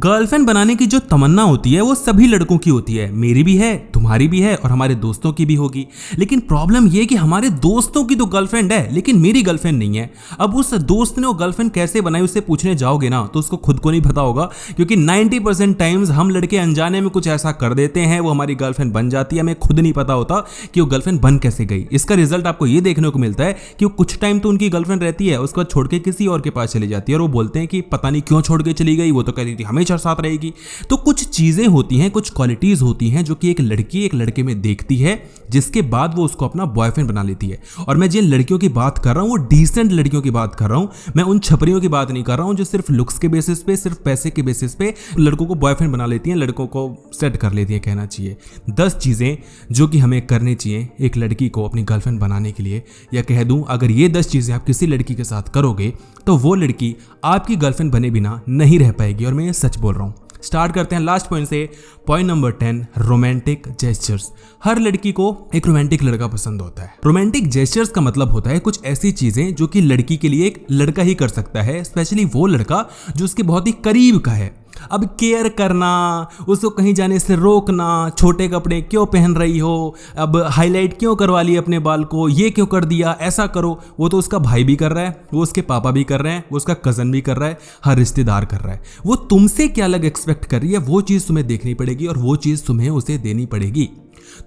Girlfriend बनाने की जो तमन्ना होती है वो सभी लड़कों की होती है, मेरी भी है, तुम्हारी भी है और हमारे दोस्तों की भी होगी। लेकिन प्रॉब्लम ये कि हमारे दोस्तों की तो गर्लफ्रेंड है लेकिन मेरी गर्लफ्रेंड नहीं है। अब उस दोस्त ने वो गर्लफ्रेंड कैसे बनाई उससे पूछने जाओगे ना तो उसको खुद को नहीं पता होगा, क्योंकि 90% टाइम्स हम लड़के अनजाने में कुछ ऐसा कर देते हैं, वो हमारी गर्लफ्रेंड बन जाती है, हमें खुद नहीं पता होता कि वो गर्लफ्रेंड बन कैसे गई। इसका रिजल्ट आपको ये देखने को मिलता है कि वो कुछ टाइम तो उनकी गर्लफ्रेंड रहती है, उसके बाद छोड़ के किसी और के पास चली जाती है और वो बोलते हैं कि पता नहीं क्यों छोड़ के चली गई, वो तो कह रही थी हमेशा साथ रहेगी। तो कुछ चीजें होती हैं, कुछ क्वालिटीज होती हैं जो कि एक लड़की एक लड़के में देखती है, जिसके बाद वो उसको अपना बॉयफ्रेंड बना लेती है। और मैं जिन लड़कियों की बात कर रहा हूं वो डिसेंट लड़कियों की बात कर रहा हूं, मैं उन छपरियों की बात नहीं कर रहा हूं जो सिर्फ लुक्स के बेसिस पे, सिर्फ पैसे के बेसिस पे लड़कों को बॉयफ्रेंड बना लेती हैं, लड़कों को सेट कर लेती हैं कहना चाहिए। 10 चीजें जो कि हमें करनी चाहिए एक लड़की को अपनी गर्लफ्रेंड बनाने के लिए, या कह दूं अगर ये 10 चीजें आप किसी लड़की के साथ करोगे तो वो लड़की आपकी गर्लफ्रेंड बने बिना नहीं रह पाएगी, और मैं ये सच बोल रहा हूं। स्टार्ट करते हैं लास्ट पॉइंट से। Point number 10, romantic gestures. हर लड़की को एक रोमांटिक लड़का पसंद होता है। रोमांटिक जेस्चर्स का मतलब होता है कुछ ऐसी चीजें जो कि लड़की के लिए एक लड़का ही कर सकता है, स्पेशली वो लड़का जो उसके बहुत ही करीब का है। अब केयर करना, उसको कहीं जाने से रोकना, छोटे कपड़े क्यों पहन रही हो, अब हाईलाइट क्यों करवा ली अपने बाल को, ये क्यों कर दिया, ऐसा करो, वो तो उसका भाई भी कर रहा है, वो उसके पापा भी कर रहे हैं, वो उसका कजन भी कर रहा है, हर रिश्तेदार कर रहा है। वो तुमसे क्या अलग एक्सपेक्ट कर रही है वो चीज़ तुम्हें देखनी पड़ेगी और वो चीज़ तुम्हें उसे देनी पड़ेगी।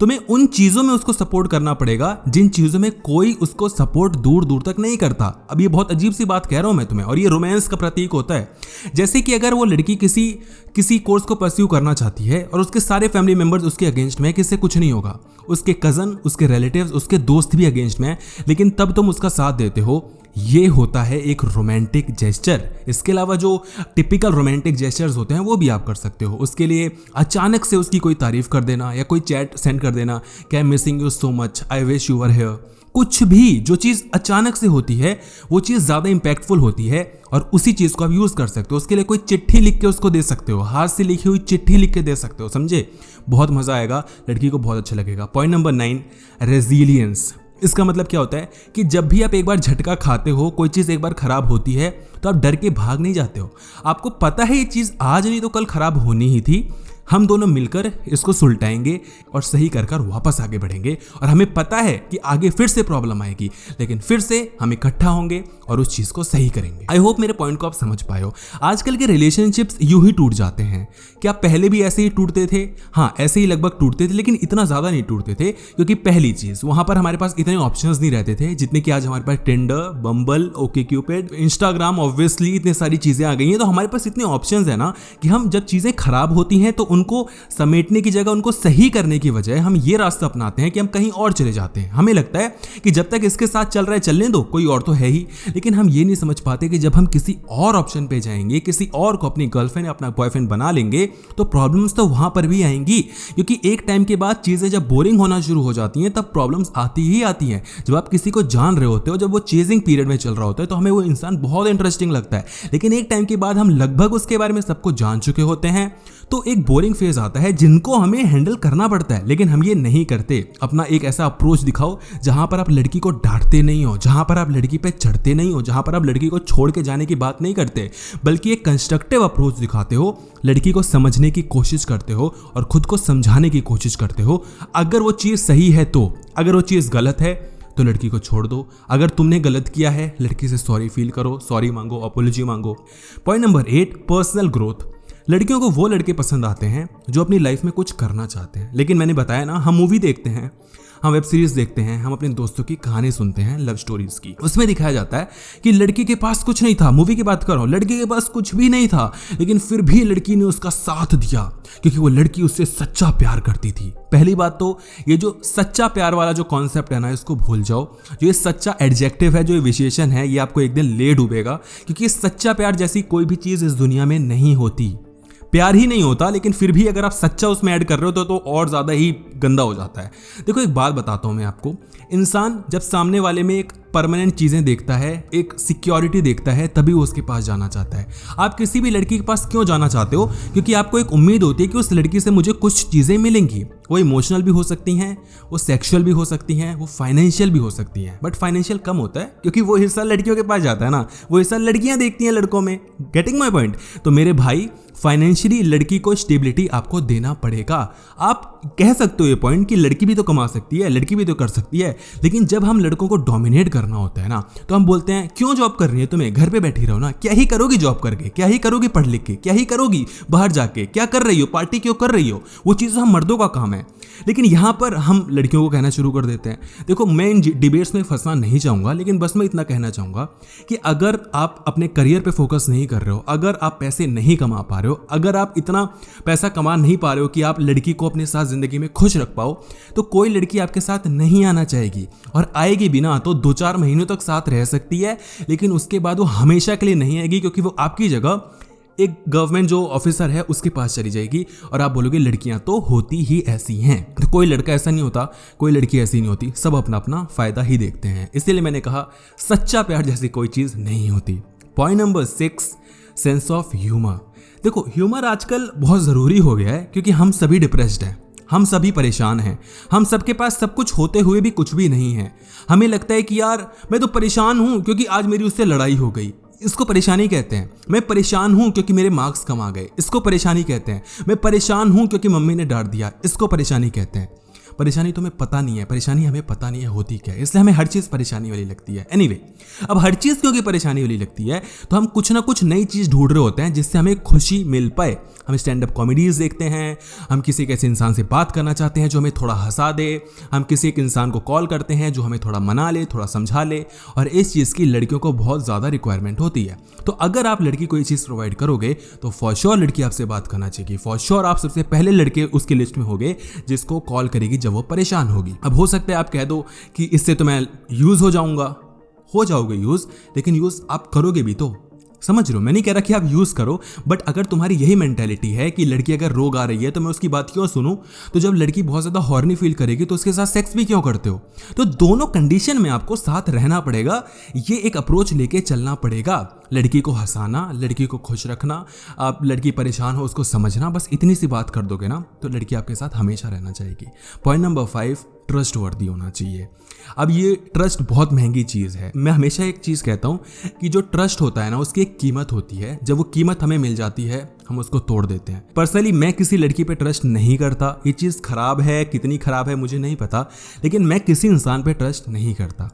तुम्हें उन चीजों में उसको सपोर्ट करना पड़ेगा जिन चीजों में कोई उसको सपोर्ट दूर दूर तक नहीं करता। अब ये बहुत अजीब सी बात कह रहा हूं मैं तुम्हें, और ये रोमांस का प्रतीक होता है। जैसे कि अगर वो लड़की किसी कोर्स को परस्यू करना चाहती है और उसके सारे फैमिली मेंबर्स उसके अगेंस्ट में है, किससे कुछ नहीं होगा, उसके कजन, उसके रिलेटिव्स, उसके दोस्त भी अगेंस्ट में है, लेकिन तब तुम उसका साथ देते हो, ये होता है एक रोमांटिक जेस्चर। इसके अलावा जो टिपिकल रोमांटिक जेस्चर्स होते हैं वो भी आप कर सकते हो। उसके लिए अचानक से उसकी कोई तारीफ कर देना या कोई चैट सेंड कर देना कि I am missing you so much, I wish you were here. कुछ भी जो चीज़ अचानक से होती है वो चीज़ ज़्यादा इंपैक्टफुल होती है और उसी चीज़ को आप यूज़ कर सकते हो। उसके लिए कोई चिट्ठी लिख के उसको दे सकते हो, हाथ से लिखी हुई चिट्ठी लिख के दे सकते हो, समझे? बहुत मज़ा आएगा, लड़की को बहुत अच्छा लगेगा। Point number 9, resilience. इसका मतलब क्या होता है कि जब भी आप एक बार झटका खाते हो, कोई चीज़ एक बार खराब होती है तो आप डर के भाग नहीं जाते हो। आपको पता है ये चीज़ आज नहीं तो कल खराब होनी ही थी, हम दोनों मिलकर इसको सुलटाएंगे और सही कर वापस आगे बढ़ेंगे। और हमें पता है कि आगे फिर से प्रॉब्लम आएगी, लेकिन फिर से हम इकट्ठा होंगे और उस चीज़ को सही करेंगे। आई होप मेरे पॉइंट को आप समझ पाए हो। आजकल के रिलेशनशिप्स यूं ही टूट जाते हैं। क्या पहले भी ऐसे ही टूटते थे? हाँ, ऐसे ही लगभग टूटते थे, लेकिन इतना ज़्यादा नहीं टूटते थे, क्योंकि पहली चीज़ वहाँ पर हमारे पास इतने ऑप्शंस नहीं रहते थे जितने कि आज हमारे पास टिंडर, बम्बल, ओके क्यूपिड, इंस्टाग्राम, ऑब्वियसली इतने सारी चीज़ें आ गई हैं। तो हमारे पास इतने ऑप्शंस है ना कि हम जब चीज़ें खराब होती हैं तो उनको समेटने की जगह, उनको सही करने की बजाय हम ये रास्ता अपनाते हैं कि हम कहीं और चले जाते हैं। हमें लगता है कि जब तक इसके साथ चल रहा है चलने दो, कोई और तो है ही। लेकिन हम ये नहीं समझ पाते कि जब हम किसी और ऑप्शन पे जाएंगे, किसी और को अपनी गर्लफ्रेंड या अपना बॉयफ्रेंड बना लेंगे, तो प्रॉब्लम्स तो वहां पर भी आएंगी। क्योंकि एक टाइम के बाद चीजें जब बोरिंग होना शुरू हो जाती हैं तब प्रॉब्लम्स आती ही आती हैं। जब आप किसी को जान रहे होते हो, जब वो चेजिंग पीरियड में चल रहा होता है, तो हमें वो इंसान बहुत इंटरेस्टिंग लगता है। लेकिन एक टाइम के बाद हम लगभग उसके बारे में सब कुछ जान चुके होते हैं, तो एक बोरिंग फेज आता है जिनको हमें हैंडल करना पड़ता है। लेकिन हम ये नहीं करते। अपना एक ऐसा अप्रोच दिखाओ जहां पर आप लड़की को डांटते नहीं हो, जहां पर आप लड़की पे चढ़ते नहीं हो, जहां पर आप लड़की को छोड़ के जाने की बात नहीं करते, बल्कि एक कंस्ट्रक्टिव अप्रोच दिखाते हो, लड़की को समझने की कोशिश करते हो और खुद को समझाने की कोशिश करते हो। अगर वो चीज़ सही है तो, अगर वो चीज़ गलत है तो लड़की को छोड़ दो। अगर तुमने गलत किया है, लड़की से सॉरी फील करो, सॉरी मांगो, अपॉलॉजी मांगो। Point number 8, personal growth. लड़कियों को वो लड़के पसंद आते हैं जो अपनी लाइफ में कुछ करना चाहते हैं। लेकिन मैंने बताया ना, हम मूवी देखते हैं, हम वेब सीरीज देखते हैं, हम अपने दोस्तों की कहानी सुनते हैं, लव स्टोरीज की। उसमें दिखाया जाता है कि लड़की के पास कुछ नहीं था, मूवी की बात कर रहा हूं, लड़की के पास कुछ भी नहीं था, लेकिन फिर भी लड़की ने उसका साथ दिया क्योंकि वो लड़की उससे सच्चा प्यार करती थी। पहली बात तो ये जो सच्चा प्यार वाला जो कॉन्सेप्ट है ना, इसको भूल जाओ। जो ये सच्चा एडजेक्टिव है, जो ये विशेषण है, ये आपको एक दिन ले डूबेगा, क्योंकि सच्चा प्यार जैसी कोई भी चीज़ इस दुनिया में नहीं होती। प्यार ही नहीं होता, लेकिन फिर भी अगर आप सच्चा उसमें ऐड कर रहे हो तो और ज़्यादा ही गंदा हो जाता है। देखो, एक बात बताता हूँ मैं आपको। इंसान जब सामने वाले में एक परमानेंट चीज़ें देखता है, एक सिक्योरिटी देखता है, तभी वो उसके पास जाना चाहता है। आप किसी भी लड़की के पास क्यों जाना चाहते हो? क्योंकि आपको एक उम्मीद होती है कि उस लड़की से मुझे कुछ चीज़ें मिलेंगी। वो इमोशनल भी हो सकती हैं, वो सेक्सुअल भी हो सकती हैं, वो फाइनेंशियल भी हो सकती हैं। बट फाइनेंशियल कम होता है क्योंकि वो हिस्सा लड़कियों के पास जाता है ना, वो हिस्सा लड़कियां देखती हैं लड़कों में। Getting my point? तो मेरे भाई, फाइनेंशियली लड़की को स्टेबिलिटी आपको देना पड़ेगा। आप कह सकते हो ये पॉइंट कि लड़की भी तो कमा सकती है, लड़की भी तो कर सकती है, लेकिन जब हम लड़कों को डोमिनेट करना होता है ना, तो हम बोलते हैं क्यों जॉब कर रही है तुम्हें, घर पे बैठी रहो ना, क्या ही करोगी जॉब करके, क्या ही करोगी पढ़ लिख के, क्या ही करोगी बाहर जाके, क्या कर रही हो, पार्टी क्यों कर रही हो, वो चीज़ हम मर्दों का काम है। लेकिन यहाँ पर हम लड़कियों को कहना शुरू कर देते हैं। देखो, मैं इन डिबेट्स में फंसना नहीं चाहूँगा, लेकिन बस मैं इतना कहना चाहूँगा कि अगर आप अपने करियर पे फोकस नहीं कर रहे हो, अगर आप पैसे नहीं कमा पा रहे हो, अगर आप इतना पैसा कमा नहीं पा रहे हो कि आप लड़की को अपने साथ ज़िंदगी में खुश रख पाओ, तो कोई लड़की आपके साथ नहीं आना चाहेगी, और आएगी भी ना तो 2-4 महीनों तक साथ रह सकती है, लेकिन उसके बाद वो हमेशा के लिए नहीं आएगी, क्योंकि वो आपकी जगह एक गवर्नमेंट जो ऑफिसर है उसके पास चली जाएगी, और आप बोलोगे लड़कियां तो होती ही ऐसी हैं। तो कोई लड़का ऐसा नहीं होता, कोई लड़की ऐसी नहीं होती, सब अपना अपना फायदा ही देखते हैं। इसीलिए मैंने कहा सच्चा प्यार जैसी कोई चीज़ नहीं होती। Point number 6, sense of humour. देखो, ह्यूमर आजकल बहुत ज़रूरी हो गया है, क्योंकि हम सभी डिप्रेस्ड हैं, हम सभी परेशान हैं, हम सबके पास सब कुछ होते हुए भी कुछ भी नहीं है। हमें लगता है कि यार मैं तो परेशान हूँ क्योंकि आज मेरी उससे लड़ाई हो गई, इसको परेशानी कहते हैं। मैं परेशान हूँ क्योंकि मेरे मार्क्स कम आ गए, इसको परेशानी कहते हैं। मैं परेशान हूँ क्योंकि मम्मी ने डांट दिया, इसको परेशानी कहते हैं। परेशानी तुम्हें पता नहीं है, परेशानी हमें पता नहीं है होती क्या है, इसलिए हमें हर चीज़ परेशानी वाली लगती है। एनीवे, अब हर चीज़ क्योंकि परेशानी वाली लगती है, तो हम कुछ ना कुछ नई चीज़ ढूंढ रहे होते हैं जिससे हमें खुशी मिल पाए। हम स्टैंड अप कॉमेडीज़ देखते हैं, हम किसी एक ऐसे इंसान से बात करना चाहते हैं जो हमें थोड़ा हंसा दे, हम किसी एक इंसान को कॉल करते हैं जो हमें थोड़ा मना ले, थोड़ा समझा ले, और इस चीज़ की लड़कियों को बहुत ज़्यादा रिक्वायरमेंट होती है। तो अगर आप लड़की को ये चीज़ प्रोवाइड करोगे तो फॉर श्योर लड़की आपसे बात करना चाहिए, फॉर श्योर आप सबसे पहले लड़के उसकी लिस्ट में होगे जिसको कॉल करेगी जब वो परेशान होगी। अब हो सकता है आप कह दो कि इससे तो मैं यूज़ हो जाऊंगा, हो जाओगे यूज़, लेकिन यूज़ आप करोगे भी तो। समझ रहे हो, मैं नहीं कह रहा कि आप यूज़ करो, बट अगर तुम्हारी यही मेंटेलिटी है कि लड़की अगर रोग आ रही है तो मैं उसकी बात क्यों सुनूं, तो जब लड़की बहुत ज़्यादा हॉर्नी फील करेगी तो उसके साथ सेक्स भी क्यों करते हो। तो दोनों कंडीशन में आपको साथ रहना पड़ेगा, ये एक अप्रोच लेके चलना पड़ेगा। लड़की को हंसाना, लड़की को खुश रखना, आप लड़की परेशान हो उसको समझना, बस इतनी सी बात कर दोगे ना तो लड़की आपके साथ हमेशा रहना चाहेगी। पॉइंट नंबर 5, ट्रस्ट वर्दी होना चाहिए। अब ये ट्रस्ट बहुत महंगी चीज़ है। मैं हमेशा एक चीज़ कहता हूँ कि जो ट्रस्ट होता है ना उसकी एक कीमत होती है, जब वो कीमत हमें मिल जाती है हम उसको तोड़ देते हैं। पर्सनली मैं किसी लड़की पे ट्रस्ट नहीं करता, ये चीज़ खराब है, कितनी खराब है मुझे नहीं पता, लेकिन मैं किसी इंसान पे ट्रस्ट नहीं करता।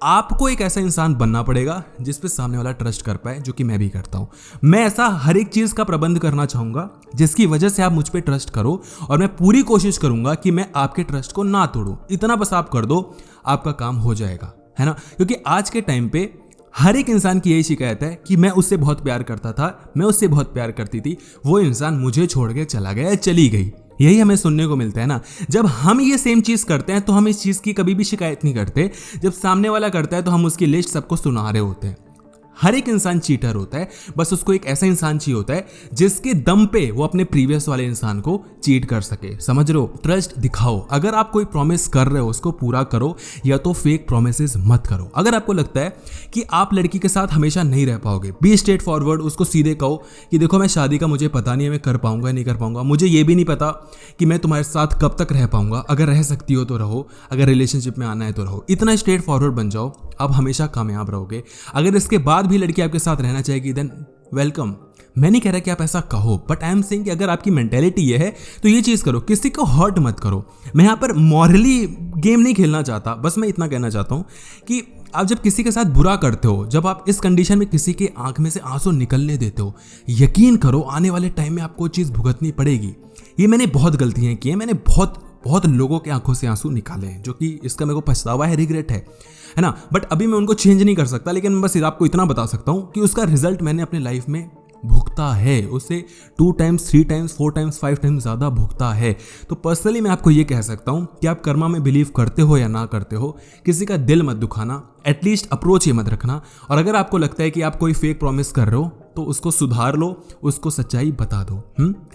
आपको एक ऐसा इंसान बनना पड़ेगा जिस पे सामने वाला ट्रस्ट कर पाए, जो कि मैं भी करता हूँ। मैं ऐसा हर एक चीज़ का प्रबंध करना चाहूँगा जिसकी वजह से आप मुझ पे ट्रस्ट करो, और मैं पूरी कोशिश करूँगा कि मैं आपके ट्रस्ट को ना तोड़ूँ। इतना बस आप कर दो, आपका काम हो जाएगा, है ना। क्योंकि आज के टाइम पे हर एक इंसान की यही शिकायत है कि मैं उससे बहुत प्यार करता था, मैं उससे बहुत प्यार करती थी, वो इंसान मुझे छोड़ के चला गया, चली गई। यही हमें सुनने को मिलता है ना। जब हम ये सेम चीज़ करते हैं तो हम इस चीज़ की कभी भी शिकायत नहीं करते, जब सामने वाला करता है तो हम उसकी लिस्ट सबको सुना रहे होते हैं। हर एक इंसान चीटर होता है, बस उसको एक ऐसा इंसान चाहिए होता है जिसके दम पे वो अपने प्रीवियस वाले इंसान को चीट कर सके। समझ रहे हो, ट्रस्ट दिखाओ। अगर आप कोई प्रॉमिस कर रहे हो उसको पूरा करो, या तो फेक प्रॉमिसेस मत करो। अगर आपको लगता है कि आप लड़की के साथ हमेशा नहीं रह पाओगे, बी स्ट्रेट फॉरवर्ड, उसको सीधे कहो कि देखो मैं शादी का मुझे पता नहीं है, मैं कर पाऊंगा या नहीं कर पाऊंगा, मुझे ये भी नहीं पता कि मैं तुम्हारे साथ कब तक रह पाऊंगा, अगर रह सकती हो तो रहो, अगर रिलेशनशिप में आना है तो रहो। इतना स्ट्रेट फॉरवर्ड बन जाओ, आप हमेशा कामयाब रहोगे। अगर इसके बाद भी लड़की आपके साथ रहना चाहेगी देन वेलकम। मैं नहीं कह रहा कि आप ऐसा कहो, बट आई एम सेइंग कि अगर आपकी मेंटेलिटी ये है तो ये चीज़ करो, किसी को हर्ट मत करो। मैं यहाँ पर मॉरली गेम नहीं खेलना चाहता, बस मैं इतना कहना चाहता हूँ कि आप जब किसी के साथ बुरा करते हो, जब आप इस कंडीशन में किसी के आंख में से आंसू निकलने देते हो, यकीन करो आने वाले टाइम में आपको चीज़ भुगतनी पड़ेगी। ये मैंने बहुत गलतियाँ की हैं, मैंने बहुत लोगों के आंखों से आंसू निकाले हैं, जो कि इसका मेरे को पछतावा है, रिग्रेट है ना। बट अभी मैं उनको चेंज नहीं कर सकता, लेकिन मैं बस आपको इतना बता सकता हूँ कि उसका रिजल्ट मैंने अपने लाइफ में भुगता है, उससे 2 टाइम्स 3 टाइम्स 4 टाइम्स 5 टाइम्स ज़्यादा भुगता है। तो पर्सनली मैं आपको ये कह सकता हूँ कि आप कर्मा में बिलीव करते हो या ना करते हो, किसी का दिल मत दुखाना, एटलीस्ट अप्रोच ये मत रखना। और अगर आपको लगता है कि आप कोई फेक प्रॉमिस कर रहे हो तो उसको सुधार लो, उसको सच्चाई बता दो।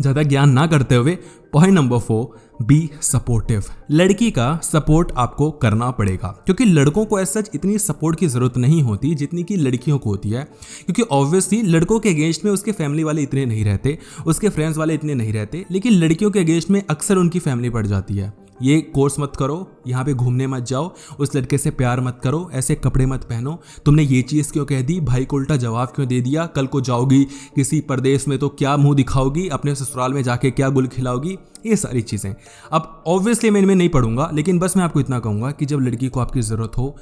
ज़्यादा ज्ञान ना करते हुए। Point number 4, be supportive. लड़की का सपोर्ट आपको करना पड़ेगा, क्योंकि लड़कों को ऐसा इतनी सपोर्ट की ज़रूरत नहीं होती जितनी कि लड़कियों को होती है। क्योंकि ऑब्वियसली लड़कों के अगेंस्ट में उसके फैमिली वाले इतने नहीं रहते, उसके फ्रेंड्स वाले इतने नहीं रहते, लेकिन लड़कियों के अगेंस्ट में अक्सर उनकी फैमिली पड़ जाती है। ये कोर्स मत करो, यहाँ पे घूमने मत जाओ, उस लड़के से प्यार मत करो, ऐसे कपड़े मत पहनो, तुमने ये चीज़ क्यों कह दी, भाई को उल्टा जवाब क्यों दे दिया, कल को जाओगी किसी प्रदेश में तो क्या मुंह दिखाओगी, अपने ससुराल में जाके क्या गुल खिलाओगी, ये सारी चीज़ें। अब ऑब्वियसली मैं इनमें नहीं पढ़ूंगा, लेकिन बस मैं आपको इतना कहूँगा कि जब लड़की को आपकी ज़रूरत हो,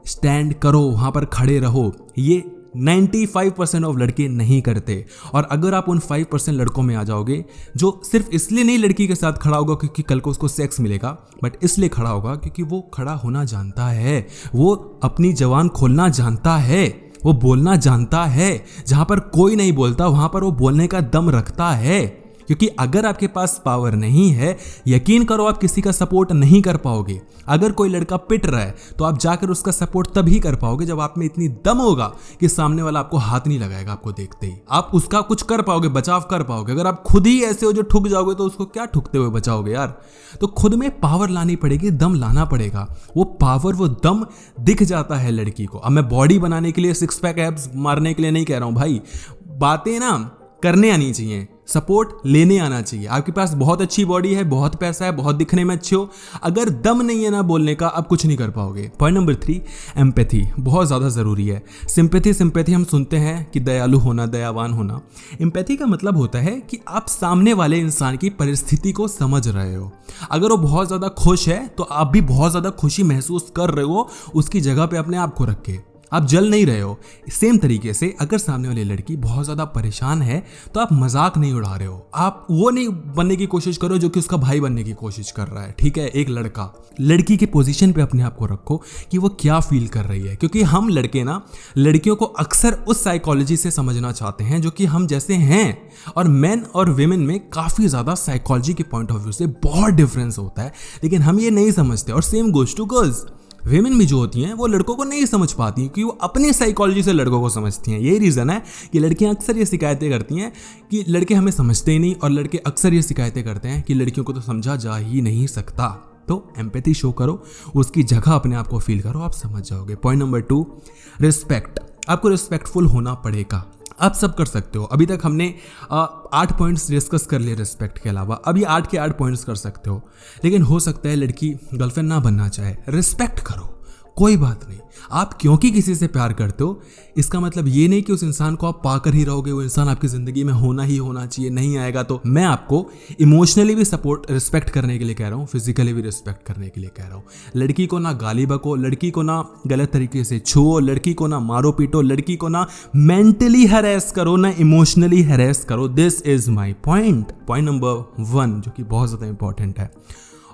स्टैंड करो, वहाँ पर खड़े रहो। ये 95% ऑफ लड़के नहीं करते। और अगर आप उन 5% लड़कों में आ जाओगे जो सिर्फ इसलिए नहीं लड़की के साथ खड़ा होगा क्योंकि कल को उसको सेक्स मिलेगा, बट इसलिए खड़ा होगा क्योंकि वो खड़ा होना जानता है, वो अपनी जबान खोलना जानता है, वो बोलना जानता है। जहाँ पर कोई नहीं बोलता वहाँ पर वो बोलने का दम रखता है। क्योंकि अगर आपके पास पावर नहीं है, यकीन करो आप किसी का सपोर्ट नहीं कर पाओगे। अगर कोई लड़का पिट रहा है तो आप जाकर उसका सपोर्ट तभी कर पाओगे जब आप में इतनी दम होगा कि सामने वाला आपको हाथ नहीं लगाएगा। आपको देखते ही आप उसका कुछ कर पाओगे, बचाव कर पाओगे। अगर आप खुद ही ऐसे हो जो ठुक जाओगे तो उसको क्या ठुकते हुए बचाओगे यार। तो खुद में पावर लानी पड़ेगी, दम लाना पड़ेगा। वो पावर, वो दम दिख जाता है लड़की को। अब मैं बॉडी बनाने के लिए, सिक्स पैक एब्स मारने के लिए नहीं कह रहा हूँ भाई, बातें ना करने आनी चाहिए, सपोर्ट लेने आना चाहिए। आपके पास बहुत अच्छी बॉडी है, बहुत पैसा है, बहुत दिखने में अच्छे हो, अगर दम नहीं है ना बोलने का, आप कुछ नहीं कर पाओगे। पॉइंट नंबर 3, एम्पैथी बहुत ज़्यादा ज़रूरी है। सिंपैथी हम सुनते हैं कि दयालु होना, दयावान होना। एम्पैथी का मतलब होता है कि आप सामने वाले इंसान की परिस्थिति को समझ रहे हो। अगर वो बहुत ज़्यादा खुश है तो आप भी बहुत ज़्यादा खुशी महसूस कर रहे हो, उसकी जगह पे अपने आप को रख के। आप जल नहीं रहे हो। सेम तरीके से अगर सामने वाली लड़की बहुत ज़्यादा परेशान है तो आप मजाक नहीं उड़ा रहे हो। आप वो नहीं बनने की कोशिश करो जो कि उसका भाई बनने की कोशिश कर रहा है। ठीक है, एक लड़का, लड़की के पोजीशन पे अपने आप को रखो कि वो क्या फील कर रही है। क्योंकि हम लड़के ना लड़कियों को अक्सर उस साइकोलॉजी से समझना चाहते हैं जो कि हम जैसे हैं। और मेन और विमेन में काफ़ी ज़्यादा साइकोलॉजी के पॉइंट ऑफ व्यू से बहुत डिफरेंस होता है, लेकिन हम ये नहीं समझते। और same goes to girls. Women भी जो होती हैं वो लड़कों को नहीं समझ पाती क्योंकि वो अपनी साइकोलॉजी से लड़कों को समझती हैं। यही रीज़न है कि लड़कियां अक्सर ये शिकायतें करती हैं कि लड़के हमें समझते ही नहीं, और लड़के अक्सर ये शिकायतें करते हैं कि लड़कियों को तो समझा जा ही नहीं सकता। तो एम्पैथी शो करो, उसकी जगह अपने आप को फील करो, आप समझ जाओगे। Point number 2, respect. आपको रिस्पेक्टफुल होना पड़ेगा। आप सब कर सकते हो। अभी तक हमने 8 पॉइंट्स डिस्कस कर लिए रिस्पेक्ट के अलावा, अभी 8 के 8 पॉइंट्स कर सकते हो। लेकिन हो सकता है लड़की गर्लफ्रेंड ना बनना चाहे, रिस्पेक्ट करो, कोई बात नहीं। आप क्योंकि किसी से प्यार करते हो इसका मतलब ये नहीं कि उस इंसान को आप पाकर ही रहोगे, वो इंसान आपकी ज़िंदगी में होना ही होना चाहिए। नहीं आएगा तो मैं आपको इमोशनली भी सपोर्ट, रिस्पेक्ट करने के लिए कह रहा हूँ, फिजिकली भी रिस्पेक्ट करने के लिए कह रहा हूँ। लड़की को ना गाली बको, लड़की को ना गलत तरीके से छुओ, लड़की को ना मारो पीटो, लड़की को ना मेंटली हैरेस करो, ना इमोशनली हैरेस करो। This is my point. Point number 1 जो कि बहुत ज़्यादा इंपॉर्टेंट है,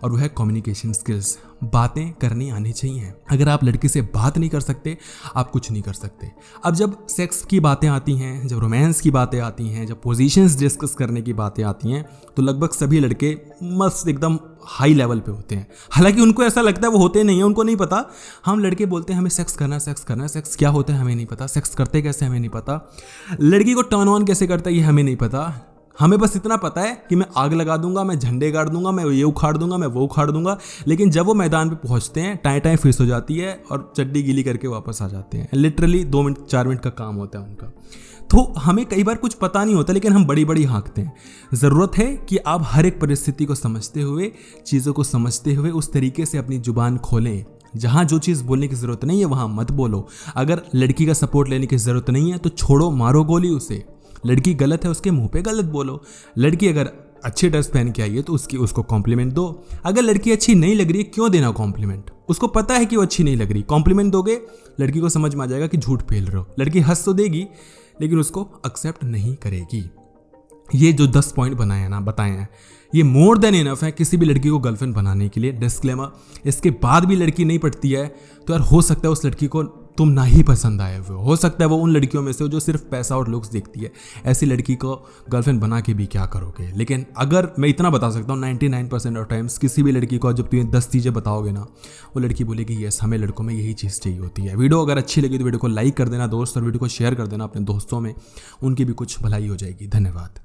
और वह है कम्युनिकेशन स्किल्स। बातें करनी आनी चाहिए। अगर आप लड़की से बात नहीं कर सकते, आप कुछ नहीं कर सकते। अब जब सेक्स की बातें आती हैं, जब रोमांस की बातें आती हैं, जब पोजीशंस डिस्कस करने की बातें आती हैं, तो लगभग सभी लड़के मस्त एकदम हाई लेवल पे होते हैं। हालांकि उनको ऐसा लगता है वो होते नहीं है, उनको नहीं पता। हम लड़के बोलते हैं हमें सेक्स करना है, सेक्स करना है। सेक्स क्या होता है हमें नहीं पता, सेक्स करते कैसे हमें नहीं पता, लड़की को टर्न ऑन कैसे करता है ये हमें नहीं पता। हमें बस इतना पता है कि मैं आग लगा दूंगा, मैं झंडे गाड़ दूंगा, मैं ये उखाड़ दूंगा, मैं वो उखाड़ दूंगा। लेकिन जब वो मैदान पे पहुंचते हैं, टाई टाई फिस हो जाती है और चड्डी गीली करके वापस आ जाते हैं। लिटरली 2 मिनट 4 मिनट का काम होता है उनका। तो हमें कई बार कुछ पता नहीं होता, लेकिन हम बड़ी बड़ी हाँकते हैं। ज़रूरत है कि आप हर एक परिस्थिति को समझते हुए, चीज़ों को समझते हुए उस तरीके से अपनी जुबान खोलें। जहाँ जो चीज़ बोलने की ज़रूरत नहीं है वहाँ मत बोलो। अगर लड़की का सपोर्ट लेने की ज़रूरत नहीं है तो छोड़ो, मारो गोली उसे। लड़की गलत है उसके मुंह पे गलत बोलो। लड़की अगर अच्छी ड्रेस पहन के आई है तो उसको कॉम्प्लीमेंट दो। अगर लड़की अच्छी नहीं लग रही है, क्यों देना कॉम्प्लीमेंट? उसको पता है कि वो अच्छी नहीं लग रही, कॉम्प्लीमेंट दोगे, लड़की को समझ में आ जाएगा कि झूठ फैल रहे हो। लड़की हंस तो देगी लेकिन उसको एक्सेप्ट नहीं करेगी। ये जो 10 पॉइंट बताए हैं ये मोर देन इनफ है किसी भी लड़की को गर्लफ्रेंड बनाने के लिए। डिस्क्लेमर, इसके बाद भी लड़की नहीं पड़ती है तो यार हो सकता है उस लड़की को तुम ना ही पसंद आए हुए हो सकता है वो उन लड़कियों में से हो जो सिर्फ पैसा और लुक्स देखती है। ऐसी लड़की को गर्लफ्रेंड बना के भी क्या करोगे? लेकिन अगर मैं इतना बता सकता हूँ 99% ऑफ टाइम्स किसी भी लड़की को जब तुम्हें 10 चीज़ें बताओगे ना, वो लड़की बोलेगी यस हमें लड़कों में यही चीज़ चाहिए होती है। वीडियो अगर अच्छी लगी तो वीडियो को लाइक कर देना दोस्त, और वीडियो को शेयर कर देना अपने दोस्तों में, उनकी भी कुछ भलाई हो जाएगी। धन्यवाद।